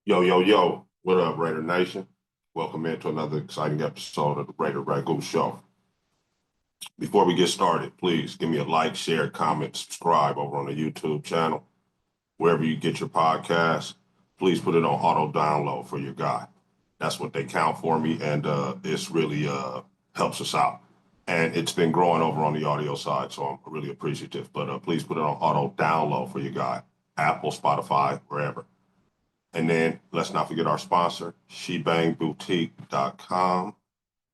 Yo, yo, yo, what up, Raider Nation? Welcome into another exciting episode of the Raider Ragu Show. Before we get started, please give me a like, share, comment, subscribe over on the YouTube channel. Wherever you get your podcast, please put it on auto download for your guy. That's what they count for me, and it's really helps us out. And it's been growing over on the audio side, so I'm really appreciative. But please put it on auto download for your guy, Apple, Spotify, wherever. And then let's not forget our sponsor, shebangboutique.com.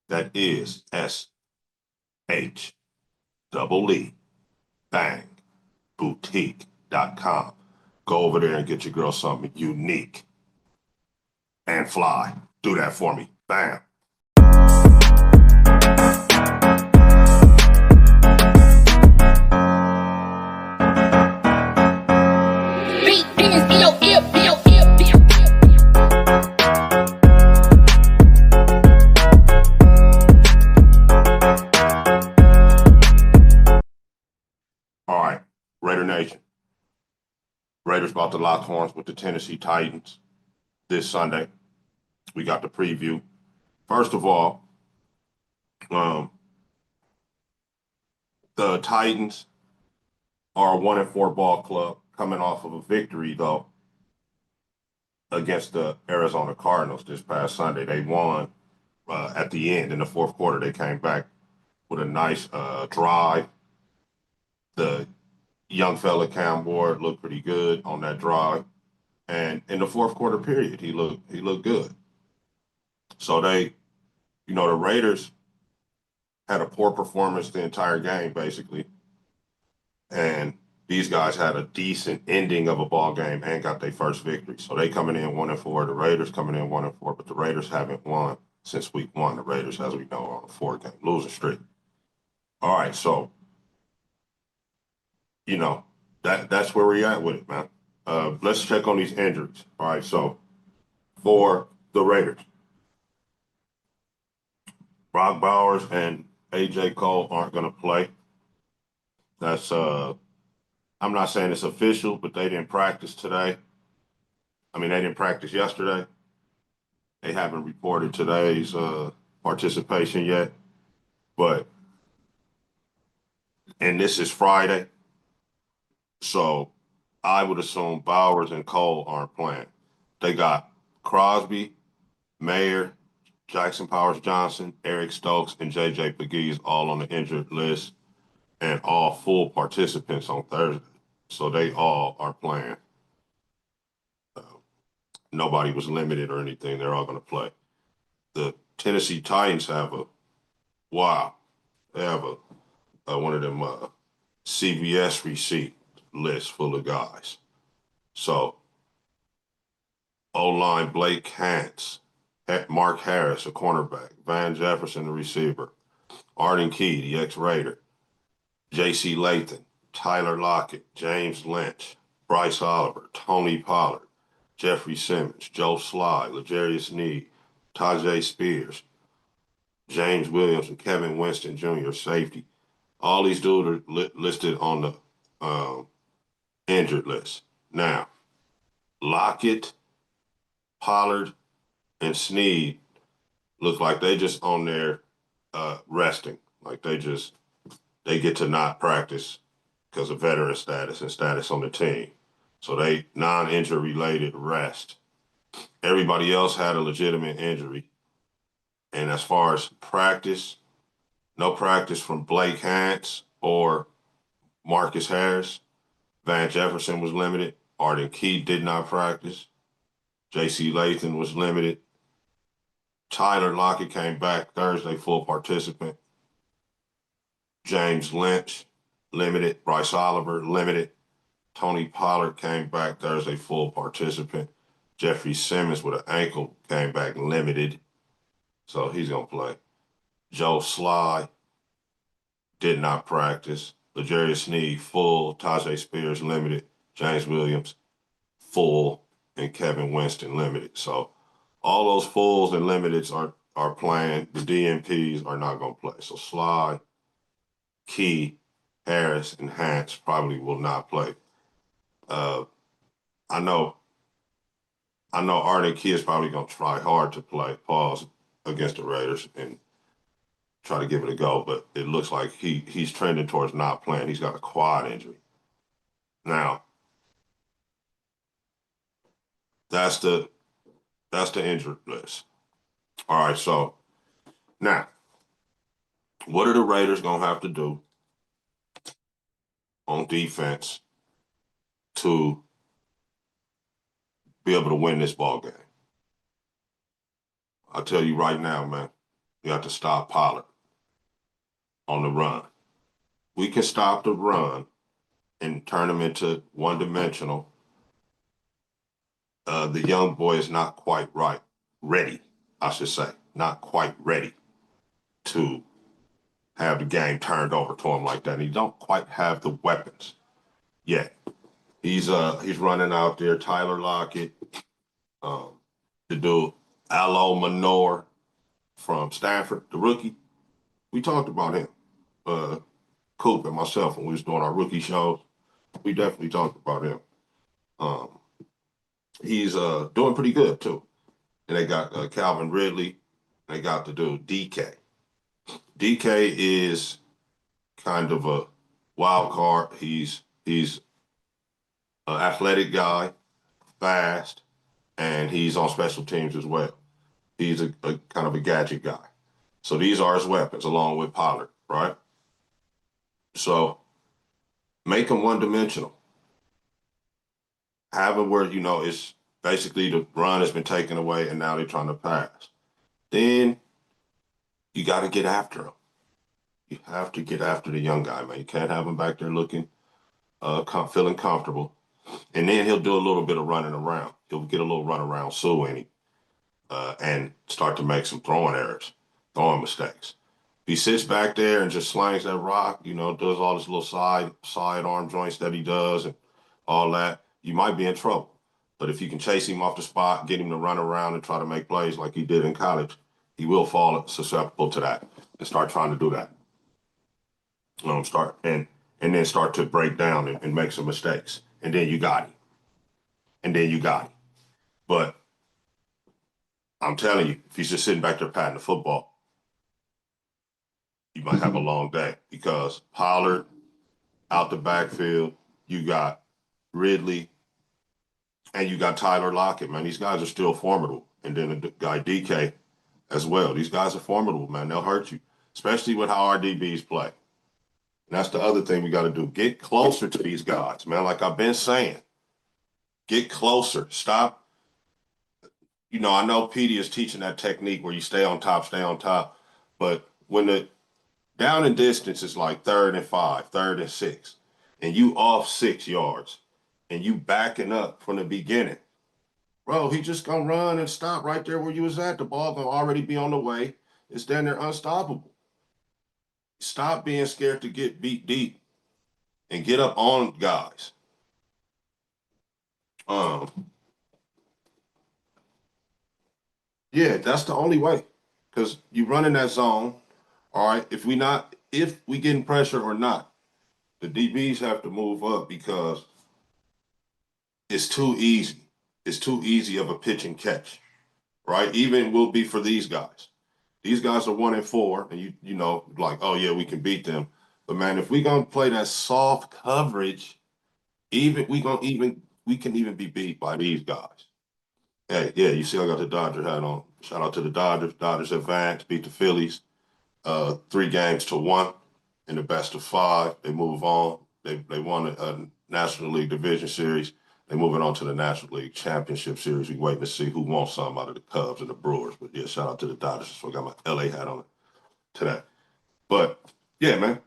That is SHEE Bang Boutique.com. Go over there and get your girl something unique and fly. Do that for me. Bam. All right, Raider Nation. Raiders about to lock horns with the Tennessee Titans this Sunday. We got the preview. First of all, um, the Titans are a 1-4 ball club coming off of a victory, though, against the Arizona Cardinals this past Sunday. They won at the end in the fourth quarter. They came back with a nice drive. The young fella Cam Ward looked pretty good on that drive, and in the fourth quarter period, he looked good. So the Raiders had a poor performance the entire game basically, and these guys had a decent ending of a ball game and got their first victory. So they coming in 1-4. The Raiders coming in 1-4, but the Raiders haven't won since week one. The Raiders, as we know, are on a 4-game losing streak. All right, so that's where we're at with it, man. Let's check on these injuries. All right, so for the Raiders, Brock Bowers and AJ Cole aren't going to play. That's I'm not saying it's official, but they didn't practice today. I mean, they didn't practice yesterday. They haven't reported today's participation yet, but and this is Friday, so I would assume Bowers and Cole aren't playing. They got Crosby, Mayer, Jackson Powers Johnson, Eric Stokes, and JJ Pegues all on the injured list and all full participants on Thursday. So they all are playing. Uh, Nobody was limited or anything. They're all going to play. The Tennessee Titans have wow, they have one of them CVS receipt lists full of guys. So O-line Blake Hance, Mark Harris, a cornerback, Van Jefferson, the receiver, Arden Key, the ex-Raider, J.C. Lathan, Tyler Lockett, James Lynch, Bryce Oliver, Tony Pollard, Jeffrey Simmons, Joe Sly, L'Jarius Need, Tajay Spears, James Williams, and Kevin Winston Jr., safety. All these dudes are listed on the injured list. Now, Lockett, Pollard, and Sneed look like they just on there resting. Like they get to not practice because of veteran status and status on the team. So they non-injury related rest. Everybody else had a legitimate injury. And as far as practice, no practice from Blake Hance or Marcus Harris. Van Jefferson was limited. Arden Key did not practice. J.C. Lathan was limited. Tyler Lockett came back Thursday, full participant. James Lynch, limited. Bryce Oliver, limited. Tony Pollard came back Thursday, full participant. Jeffrey Simmons with an ankle came back limited, so he's going to play. Joe Sly did not practice. L'Jarius Sneed, full. Tajay Spears, limited. James Williams, full. And Kevin Winston, limited. So all those fulls and limiteds are playing. The DNPs are not going to play. So Sly, Key, Harris, and Hance probably will not play. I know I know Arden Key is probably going to try hard to play pause against the Raiders and try to give it a go, but it looks like he's trending towards not playing. He's got a quad injury. Now, that's the injured list. All right, so now what are the Raiders gonna have to do on defense to be able to win this ball game? I'll tell you right now, man, you have to stop Pollard on the run. We can stop the run and turn him into one-dimensional. The young boy is not quite ready, I should say, not quite ready to have the game turned over to him like that. And he don't quite have the weapons yet. He's running out there, Tyler Lockett, the dude Alo Manor from Stanford, the rookie. We talked about him, Coop and myself when we was doing our rookie shows. We definitely talked about him. Um, he's doing pretty good too. And they got Calvin Ridley. They got the dude DK. DK is kind of a wild card. He's an athletic guy, fast, and he's on special teams as well. He's a kind of a gadget guy. So these are his weapons along with Pollard, right? So make him one-dimensional. Have him where, it's basically the run has been taken away and now they're trying to pass. Then you got to get after him. You have to get after the young guy, man. You can't have him back there looking, feeling comfortable. And then he'll do a little bit of running around. He'll get a little run around Sue in him and start to make some throwing errors, throwing mistakes. If he sits back there and just slings that rock, does all this little side arm joints that he does and all that, you might be in trouble. But if you can chase him off the spot, get him to run around and try to make plays like he did in college, he will fall susceptible to that and start trying to do that. Start and then start to break down and make some mistakes. And then you got him. And then you got him. But I'm telling you, if he's just sitting back there patting the football, you might have a long day because Pollard out the backfield, you got Ridley, and you got Tyler Lockett, man. These guys are still formidable. And then the guy DK as well. These guys are formidable, man. They'll hurt you, especially with how our DBs play. And that's the other thing we got to do. Get closer to these guys, man. Like I've been saying, get closer. Stop. I know Petey is teaching that technique where you stay on top. But when the down and distance is like 3rd and 5, 3rd and 6, and you off 6 yards, and you backing up from the beginning, bro, he just gonna run and stop right there where you was at. The ball gonna already be on the way. It's down there unstoppable. Stop being scared to get beat deep and get up on guys. Yeah, that's the only way. Because you run in that zone, all right, if we getting pressure or not, the DBs have to move up because it's too easy. It's too easy of a pitch and catch, right? Even will be for these guys. These guys are 1-4, and like, oh yeah, we can beat them. But man, if we gonna play that soft coverage, we can even be beat by these guys. Hey, yeah, you see, I got the Dodger hat on. Shout out to the Dodgers. Dodgers advanced, beat the Phillies, 3-1 in the best of 5. They move on. They won a National League Division Series. They're moving on to the National League Championship Series. We waiting to see who wants something out of the Cubs and the Brewers. But yeah, shout out to the Dodgers. So I got my LA hat on today. But yeah, man.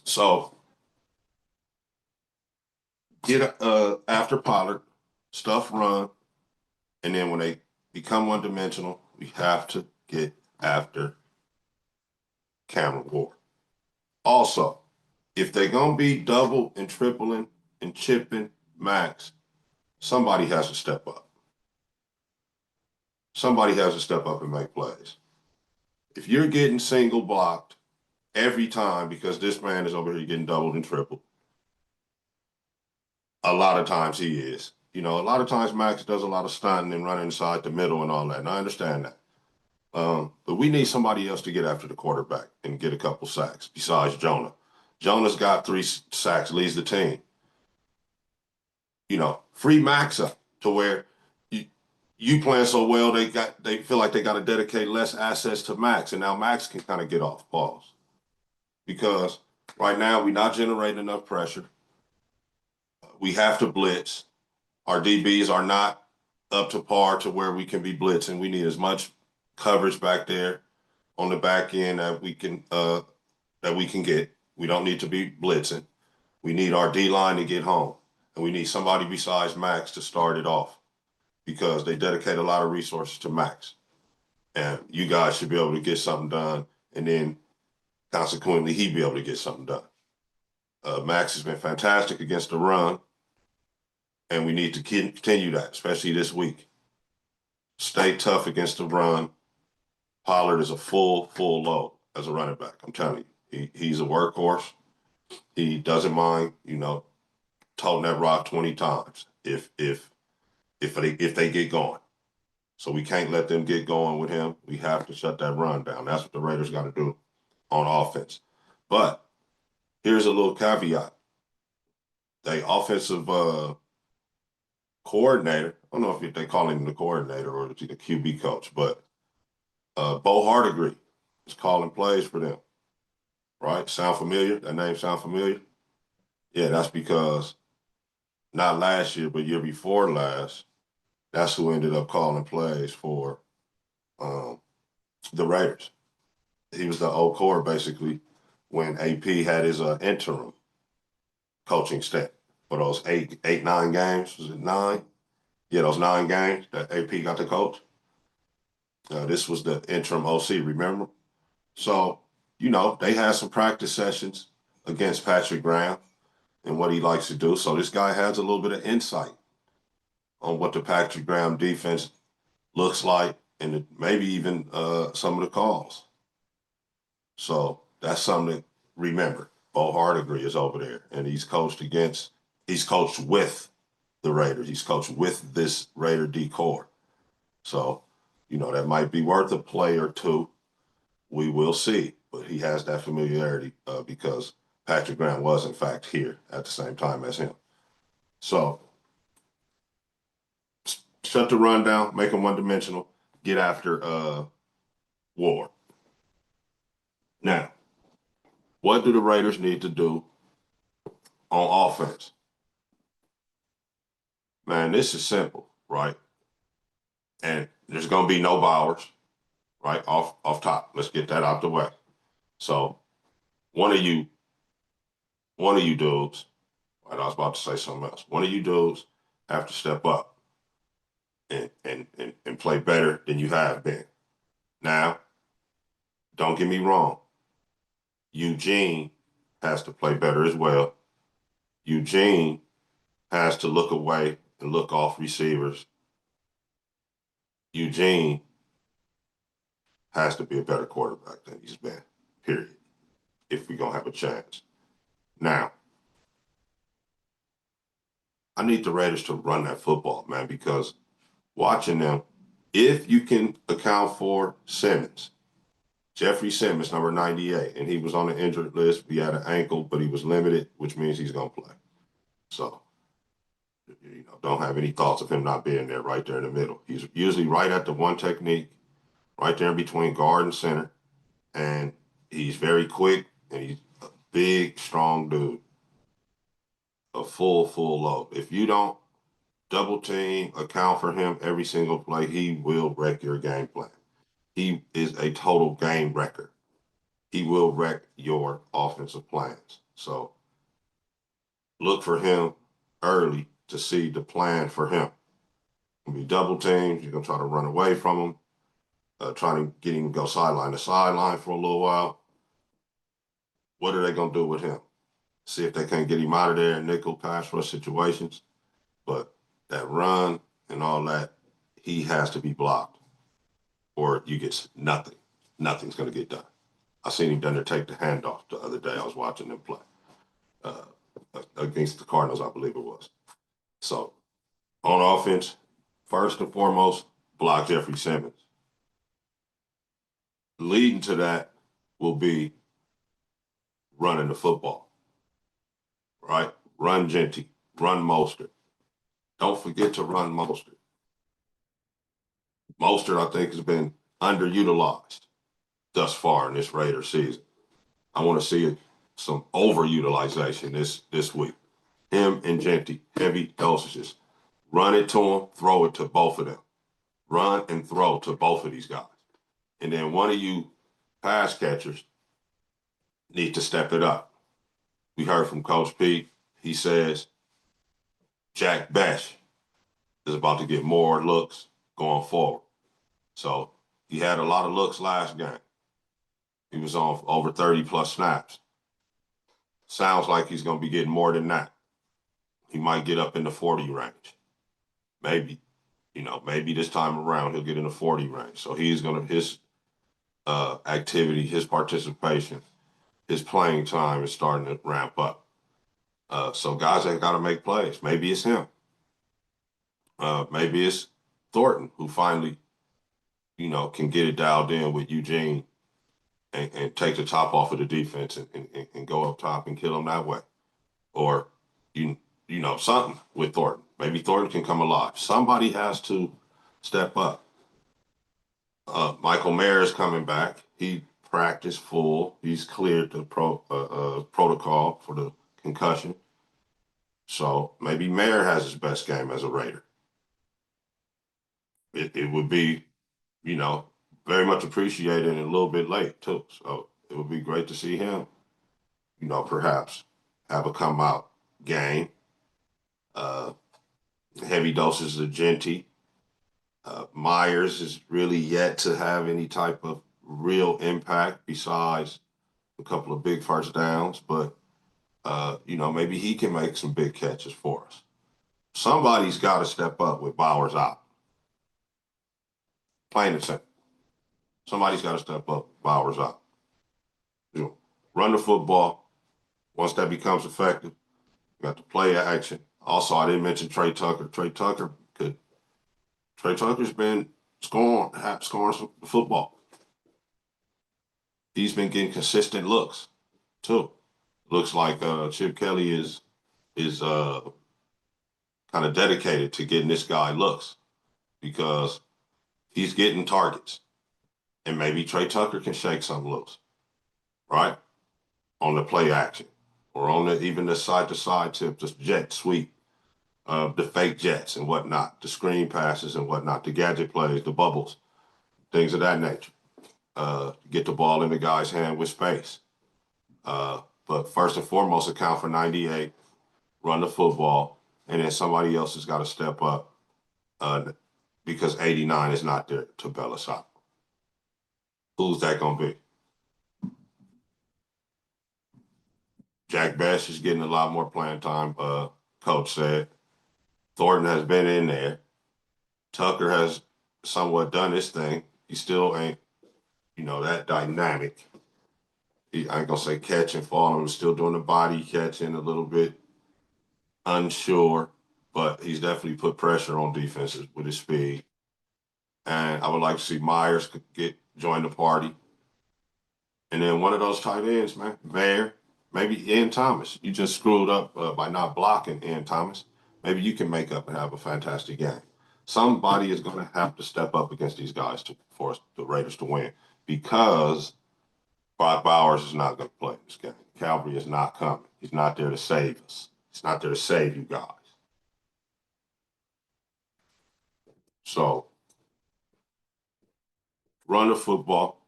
So get after Pollard, stuff run, and then when they become one-dimensional, we have to get after Cameron Ward. Also, if they're going to be double and tripling and chipping Max, somebody has to step up. Somebody has to step up and make plays. If you're getting single blocked every time because this man is over here getting doubled and tripled, a lot of times he is. You know, a lot of times Max does a lot of stunting and running inside the middle and all that, and I understand that. But we need somebody else to get after the quarterback and get a couple sacks besides Jonah. Jonah's got 3 sacks, leads the team. You know, free Max up to where you playing so well they feel like they got to dedicate less assets to Max, and now Max can kind of get off balls because right now we're not generating enough pressure. We have to blitz. Our DBs are not up to par to where we can be blitzing. We need as much coverage back there on the back end that we can get. We don't need to be blitzing. We need our D line to get home, and we need somebody besides Max to start it off because they dedicate a lot of resources to Max, and you guys should be able to get something done, and then consequently he be able to get something done. Max has been fantastic against the run, and we need to continue that, especially this week. Stay tough against the run. Pollard is a full load as a running back. I'm telling you, he's a workhorse. He doesn't mind, you know, toting that rock 20 times if they get going. So we can't let them get going with him. We have to shut that run down. That's what the Raiders got to do on offense. But here's a little caveat. The offensive coordinator, I don't know if they call him the coordinator or the QB coach, but Bo Hardigree is calling plays for them. Right? Sound familiar? That name sound familiar? Yeah, that's because not last year, but year before last, that's who ended up calling plays for the Raiders. He was the old core basically when AP had his interim coaching stint for those 9 games. Was it 9? Yeah, those 9 games that AP got to coach. This was the interim OC, remember? So, you know, they had some practice sessions against Patrick Graham and what he likes to do. So this guy has a little bit of insight on what the Patrick Graham defense looks like and maybe even some of the calls. So that's something to remember. Bo Hardigree is over there, and he's coached with the Raiders. He's coached with this Raider D core. So, you know, that might be worth a play or two. We will see. But he has that familiarity because Patrick Graham was, in fact, here at the same time as him. So shut the run down, make him one-dimensional, get after Ward. Now, what do the Raiders need to do on offense? Man, this is simple, right? And there's going to be no Bowers, right, off top. Let's get that out the way. So one of you dudes, right, I was about to say something else. One of you dudes have to step up and play better than you have been. Now, don't get me wrong. Eugene has to play better as well. Eugene has to look away and look off receivers. Eugene has to be a better quarterback than he's been, period, if we're going to have a chance. Now, I need the Raiders to run that football, man, because watching them, if you can account for Simmons, Jeffrey Simmons, number 98, and he was on the injured list. He had an ankle, but he was limited, which means he's going to play. So, you know, don't have any thoughts of him not being there right there in the middle. He's usually right at the one technique, right there in between guard and center, and he's very quick, and he's a big, strong dude. A full load. If you don't double team, account for him every single play, he will wreck your game plan. He is a total game wrecker. He will wreck your offensive plans. So look for him early to see the plan for him. Gonna be double teams. You're gonna try to run away from him, try to get him to go sideline to sideline for a little while. What are they gonna do with him? See if they can't get him out of there in nickel pass rush situations. But that run and all that, he has to be blocked, or you get nothing. Nothing's gonna get done. I seen him undertake the handoff the other day. I was watching them play against the Cardinals, I believe it was. So On offense, first and foremost, block Jeffrey Simmons. Leading to that will be running the football, right? Run Genty, run Mostert. Don't forget to run Mostert. Mostert, I think, has been underutilized thus far in this Raider season. I want to see some overutilization this week. Him and Genty, heavy dosages. Run it to him, throw it to both of them. Run and throw to both of these guys. And then one of you pass catchers need to step it up. We heard from Coach Pete. He says Jack Bech is about to get more looks going forward. So he had a lot of looks last game. He was on over 30 plus snaps. Sounds like he's going to be getting more than that. He might get up in the 40 range. Maybe, maybe this time around he'll get in the 40 range. So he's going to, his activity, his participation, his playing time is starting to ramp up. So guys ain't got to make plays. Maybe it's him. Maybe it's Thornton who finally, can get it dialed in with Eugene and take the top off of the defense and go up top and kill them that way. Or, something with Thornton. Maybe Thornton can come alive. Somebody has to step up. Michael Mayer is coming back. He practiced full. He's cleared the protocol for the concussion. So maybe Mayer has his best game as a Raider. It would be, very much appreciated and a little bit late too. So it would be great to see him, perhaps have a come out game. Heavy doses of Genty. Myers is really yet to have any type of real impact besides a couple of big first downs, but maybe he can make some big catches for us. Somebody's got to step up with Bowers out. Plain and simple. Somebody's got to step up with Bowers out. Run the football. Once that becomes effective, you got to play action. Also, I didn't mention Trey Tucker. Trey Tucker's been scoring some football. He's been getting consistent looks too. Looks like Chip Kelly is kind of dedicated to getting this guy looks because he's getting targets. And maybe Trey Tucker can shake some loose, right? On the play action or on even the side-to-side tip, the jet sweep, the fake jets and whatnot, the screen passes and whatnot, the gadget plays, the bubbles, things of that nature. Get the ball in the guy's hand with space. But first and foremost, account for 98, run the football, and then somebody else has got to step up because 89 is not there to bail us out. Who's that going to be? Jack Bech is getting a lot more playing time, Coach said. Thornton has been in there. Tucker has somewhat done his thing. He still ain't, that dynamic. I ain't going to say catch and fall. I'm still doing the body catching a little bit unsure, but he's definitely put pressure on defenses with his speed. And I would like to see Myers join the party. And then one of those tight ends, man, Mayer, maybe Ian Thomas. You just screwed up by not blocking Ian Thomas. Maybe you can make up and have a fantastic game. Somebody is going to have to step up against these guys for the Raiders to win because Brock Bowers is not going to play this game. Calvary is not coming. He's not there to save us. He's not there to save you guys. So run the football,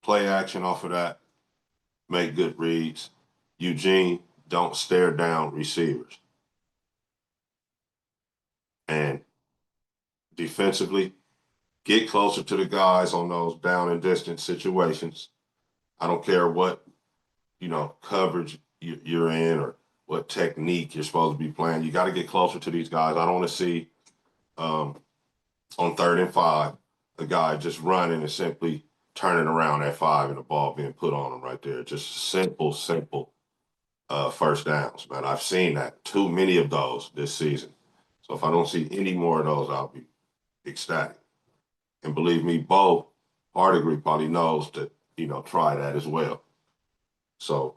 play action off of that, make good reads. Eugene, don't stare down receivers. And defensively, get closer to the guys on those down and distance situations. I don't care what, coverage you're in or what technique you're supposed to be playing. You got to get closer to these guys. I don't want to see on 3rd and 5, a guy just running and simply turning around at 5 and the ball being put on him right there. Just simple first downs, man. I've seen that too many of those this season. So if I don't see any more of those, I'll be ecstatic. And believe me, Bo Hardigree probably knows to, try that as well. So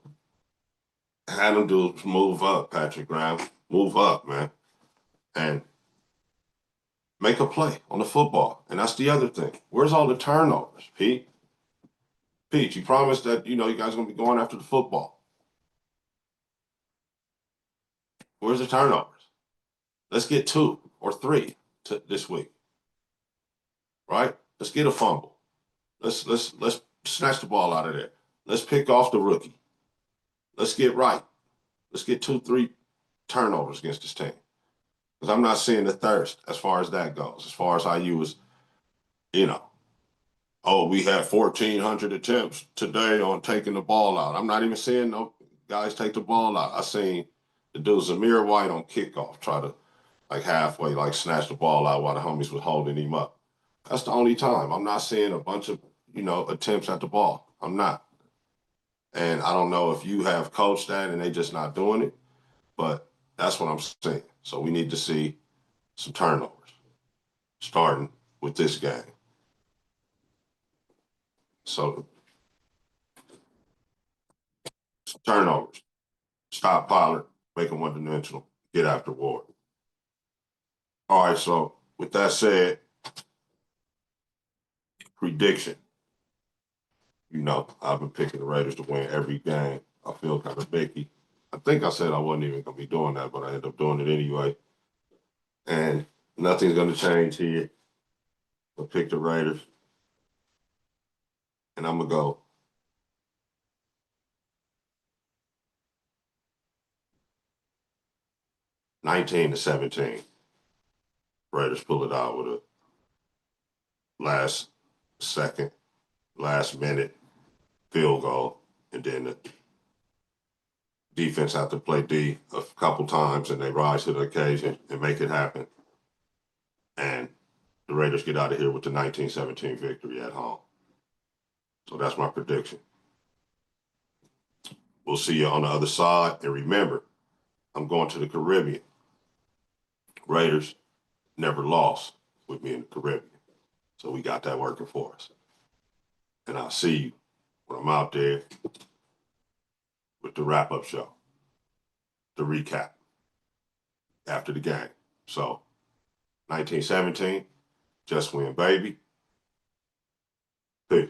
have him do move up, Patrick Graham. Move up, man. And make a play on the football. And that's the other thing. Where's all the turnovers, Pete? Pete, you promised that, you guys are going to be going after the football. Where's the turnovers? Let's get 2 or 3 this week, right? Let's get a fumble. Let's snatch the ball out of there. Let's pick off the rookie. Let's get right. Let's get 2, 3 turnovers against this team. Because I'm not seeing the thirst as far as that goes. As far as how you was, you know, oh, we had 1,400 attempts today on taking the ball out. I'm not even seeing no guys take the ball out. I seen the dude Zamir White on kickoff try to like halfway like snatch the ball out while the homies was holding him up. That's the only time. I'm not seeing a bunch of, attempts at the ball. I'm not. And I don't know if you have coached that and they just not doing it, but that's what I'm saying. So we need to see some turnovers starting with this game. So some turnovers. Stop Pollard, make him one-dimensional, get after Ward. All right, so with that said, prediction. I've been picking the Raiders to win every game. I feel kind of picky. I think I said I wasn't even going to be doing that, but I ended up doing it anyway. And nothing's going to change here. I pick the Raiders. And I'm going to go 19-17. Raiders pull it out with a last second, last minute field goal. And then the defense have to play D a couple times and they rise to the occasion and make it happen. And the Raiders get out of here with the 19-17 victory at home. So that's my prediction. We'll see you on the other side. And remember, I'm going to the Caribbean. Raiders never lost with me in the Caribbean. So we got that working for us. And I'll see you when I'm out there with the wrap-up show, the recap after the game. So 19-17, just win, baby. Peace.